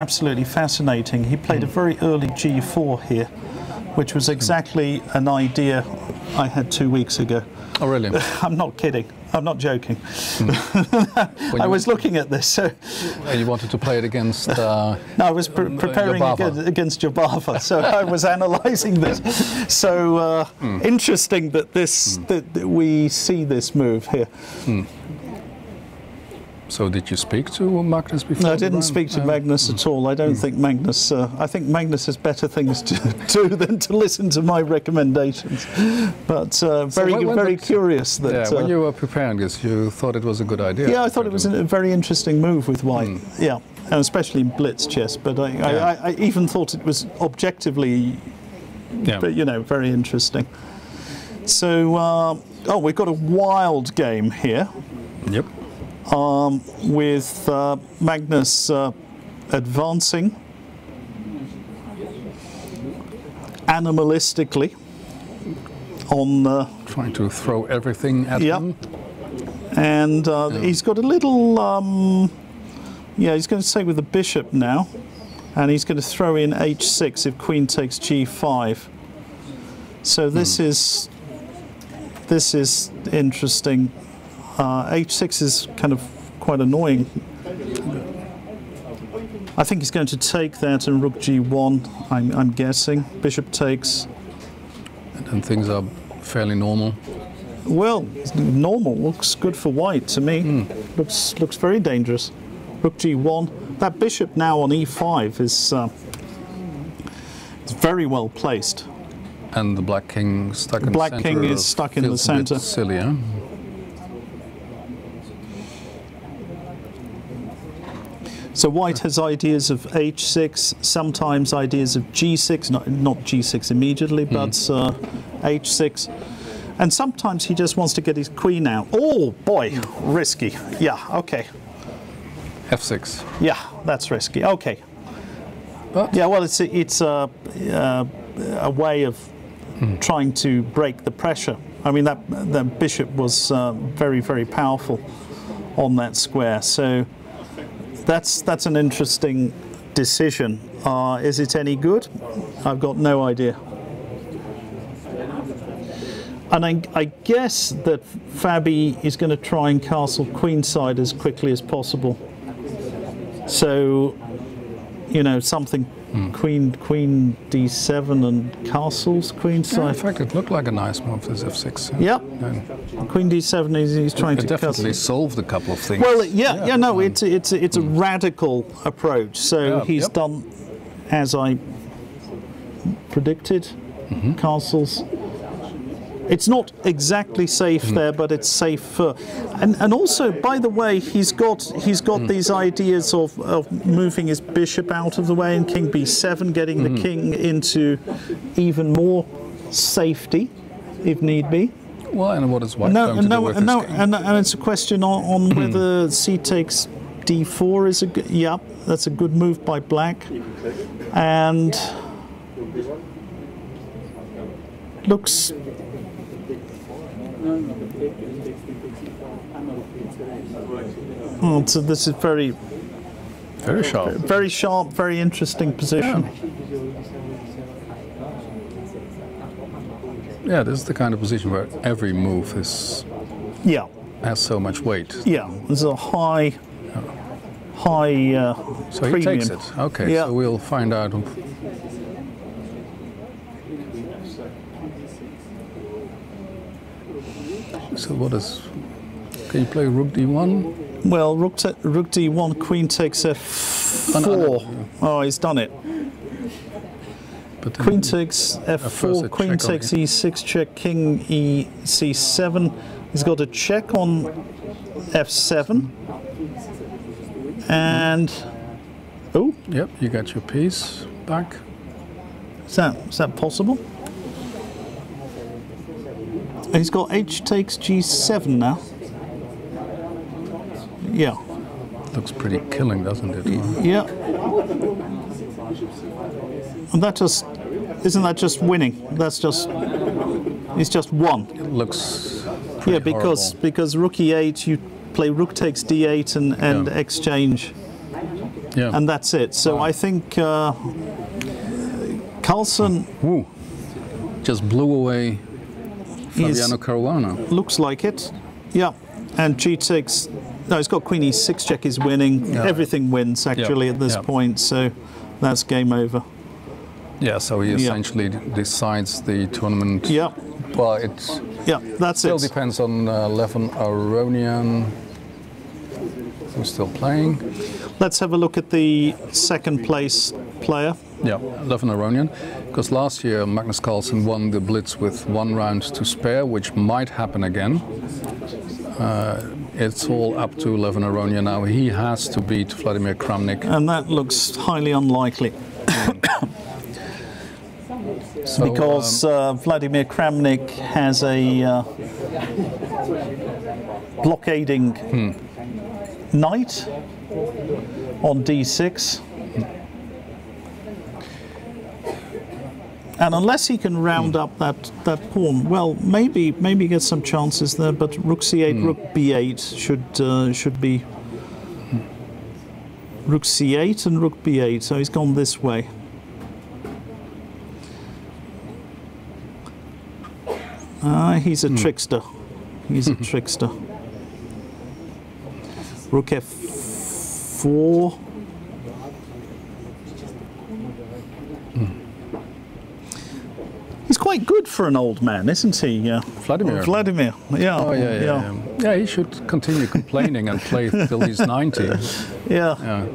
absolutely fascinating. He played a very early G4 here, which was exactly an idea I had 2 weeks ago. Oh, really? I'm not kidding. I'm not joking. I was looking at this. So you wanted to play it against... no, I was preparing against Jobava, so I was analysing this. So interesting that that we see this move here. So did you speak to Magnus before? No, I didn't speak to Magnus at all. I don't think Magnus... I think Magnus has better things to do than to listen to my recommendations. But very curious that... Yeah, when you were preparing this, you thought it was a good idea. Yeah, I thought it was a very interesting move with white. Yeah, and especially in Blitz chess. But I even thought it was objectively, you know, very interesting. So, oh, we've got a wild game here. Yep. With Magnus advancing animalistically on trying to throw everything at him. And he's got a little yeah, he's going to stay with the bishop now, and he's going to throw in h6 if queen takes g5. So this is interesting. H6 is kind of quite annoying. I think he's going to take that and rook g1, I'm guessing. Bishop takes. And then things are fairly normal. Well, normal looks good for white to me. Looks very dangerous. Rook g1. That bishop now on e5 is it's very well placed. And the black king stuck in the center. Black king is stuck in the center. Feels a bit silly, huh? So white has ideas of h6, sometimes ideas of g6, not g6 immediately, but h6. And sometimes he just wants to get his queen out. Oh boy, risky. Yeah, okay. f6. Yeah, that's risky. Okay. But yeah, well, it's a way of trying to break the pressure. I mean, that bishop was very, very powerful on that square. So that's an interesting decision. Is it any good? I've got no idea. And I guess that Fabi is going to try and castle queenside as quickly as possible. So, you know, something queen d7 and castles queenside. Yeah, in fact, it looked like a nice move, this f6. Yep. Queen d7 he's trying to definitely solved a couple of things. Well, no, it's a radical approach. So he's done as I predicted. Castles. It's not exactly safe there, but it's safer. And also, by the way, he's got these ideas of moving his bishop out of the way and king b7, getting the king into even more safety, if need be. Well, and what is white going to do with his king? And it's a question on whether c takes d4 is a good. Yeah, that's a good move by black, and looks. Oh, so this is very sharp. Very sharp, very interesting position. Yeah, this is the kind of position where every move is has so much weight. Yeah, there's a high so premium. He takes it. Okay, so we'll find out. So what is... Can you play rook d1? Well, rook d1, queen takes f4. Oh, he's done it. But queen takes f4, queen takes e6 check, king e c7. He's got a check on f7. And... Oh. Yep, you got your piece back. Is that possible? He's got h takes g7 now. Yeah. Looks pretty killing, doesn't it? Yeah. And that just isn't that just winning? That's just it's just won. It looks pretty horrible. because rook e8 you play rook takes d8 and exchange. and that's it. So I think Carlsen just blew away Fabiano Caruana. Looks like it, yeah. And G6, no, he's got Queen E6 check is winning. Everything wins actually at this point, so that's game over. Yeah, so he essentially decides the tournament. Yeah. Well, that's still depends on Levin Aronian, who's still playing. Let's have a look at the second place player. Yeah, Levin Aronian, because last year Magnus Carlsen won the Blitz with 1 round to spare, which might happen again. It's all up to Levin Aronian now. He has to beat Vladimir Kramnik. And that looks highly unlikely. Because Vladimir Kramnik has a blockading knight on d6. And unless he can round up that pawn, well, maybe get some chances there. But rook c8, rook b8 should be rook c8 and rook b8. So he's gone this way. He's a trickster. He's a trickster. Rook f4. He's quite good for an old man, isn't he? Vladimir. Vladimir, yeah. Oh, yeah. Yeah, he should continue complaining and play till he's 90. Yeah.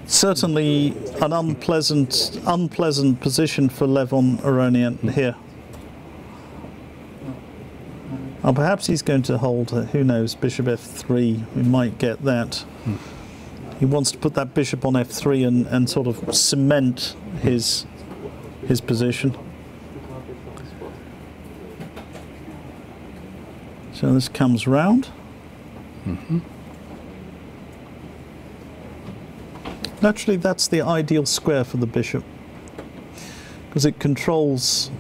Certainly an unpleasant position for Levin Aronian here. Oh, perhaps he's going to hold, who knows, bishop f3. We might get that. He wants to put that bishop on f3 and sort of cement his position. So this comes round. Naturally, that's the ideal square for the bishop, because it controls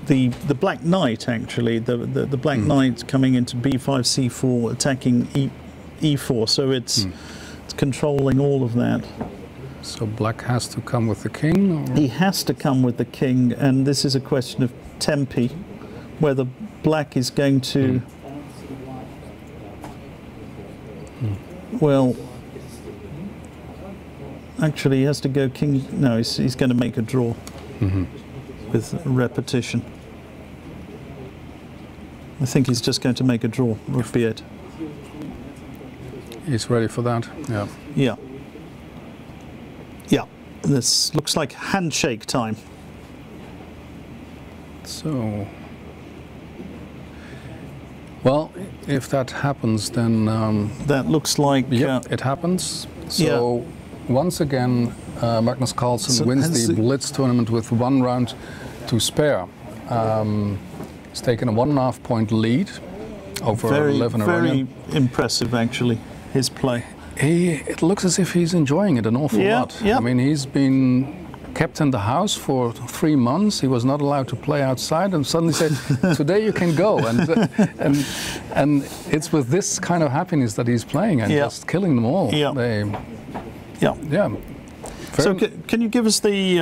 the black knight. Actually, the black knight coming into b5, c4, attacking e4. So it's controlling all of that. So black has to come with the king? Or? He has to come with the king, and this is a question of tempi, whether black is going to well, actually he has to go king. No, he's going to make a draw with repetition. I think he's just going to make a draw, rook b8. He's ready for that, Yeah. This looks like handshake time. So, well, if that happens, then that looks like it happens. So once again, Magnus Carlsen wins the Blitz tournament with 1 round to spare. He's taken a 1.5 point lead over Levin Aronian. Very impressive, actually, his play. It looks as if he's enjoying it an awful lot. I mean, he's been kept in the house for 3 months. He was not allowed to play outside, and suddenly said, "Today you can go." And it's with this kind of happiness that he's playing and just killing them all. So can you give us the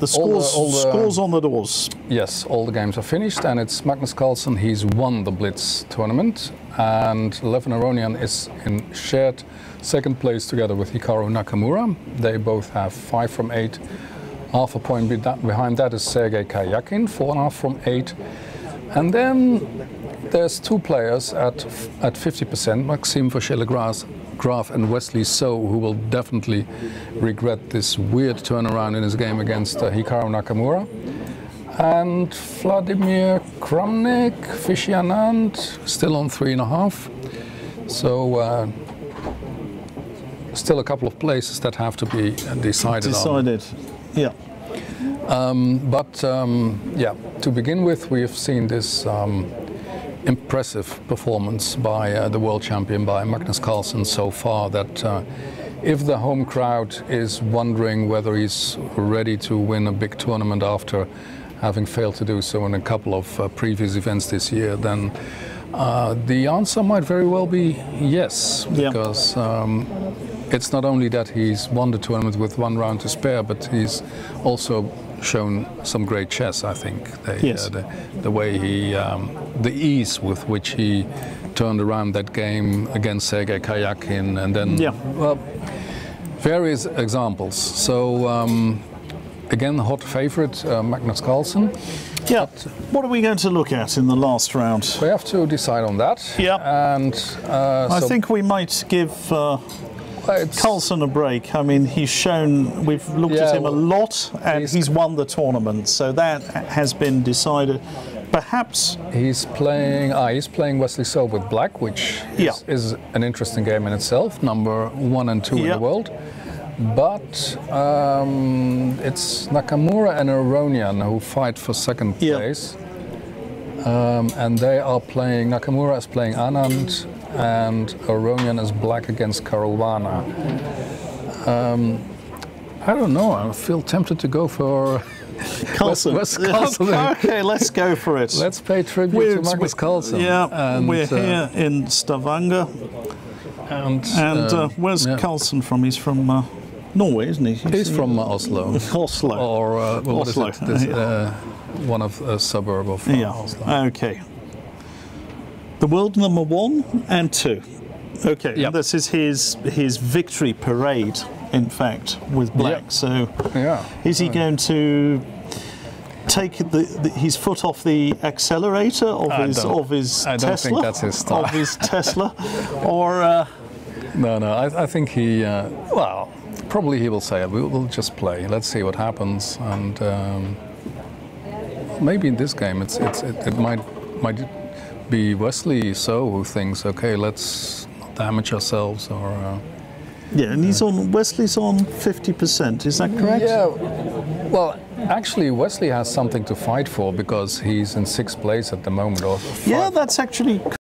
scores on the doors? Yes, all the games are finished, and it's Magnus Carlsen. He's won the Blitz tournament, and Levin Aronian is in shared second place together with Hikaru Nakamura. They both have 5 from 8. Half a point behind that is Sergei Karyakin, 4.5 from 8. And then there's 2 players at 50%, Maxime Vachier-Lagrave and Wesley So, who will definitely regret this weird turnaround in his game against Hikaru Nakamura. And Vladimir Kramnik, Vishy Anand, still on 3.5. So still a couple of places that have to be decided on. Yeah. To begin with, we have seen this impressive performance by the world champion, by Magnus Carlsen so far, that if the home crowd is wondering whether he's ready to win a big tournament after having failed to do so in a couple of previous events this year, then The answer might very well be yes, Yeah. because it's not only that he's won the tournament with 1 round to spare, but he's also shown some great chess, I think. Yes. The way he, the ease with which he turned around that game against Sergei Karyakin, and then, well, various examples. So, again, hot favorite, Magnus Carlsen. Yeah. What are we going to look at in the last round? We have to decide on that. Yeah. And I think we might give Carlsen a break. I mean, he's shown, we've looked at him a lot, and he's won the tournament, so that has been decided. Perhaps he's playing Wesley So with black, which is an interesting game in itself, number 1 and 2 in the world. But it's Nakamura and Aronian who fight for second place. And they are playing, Nakamura is playing Anand, and Aronian is black against Caruana. I don't know, I feel tempted to go for Carlsen. Carlsen. Okay, let's go for it. Let's pay tribute to Magnus Carlsen. Yeah, and, we're here in Stavanger. And where's Carlsen from? He's from Norway, isn't he? He's from Oslo. Oslo. Or what Oslo. is it? This, one of a suburb of Oslo. Okay. The world number 1 and 2. Okay, and this is his victory parade, in fact, with black. So, is he going to take his foot off the accelerator of his Tesla? I don't think that's his style. Of his Tesla, or no. I think he. Well, probably he will say, "We'll just play. Let's see what happens." And maybe in this game, it might be Wesley So who thinks, "Okay, let's not damage ourselves," or. Yeah, and Wesley's on 50%, is that correct? Yeah, well, actually Wesley has something to fight for because he's in 6th place at the moment. Yeah, that's actually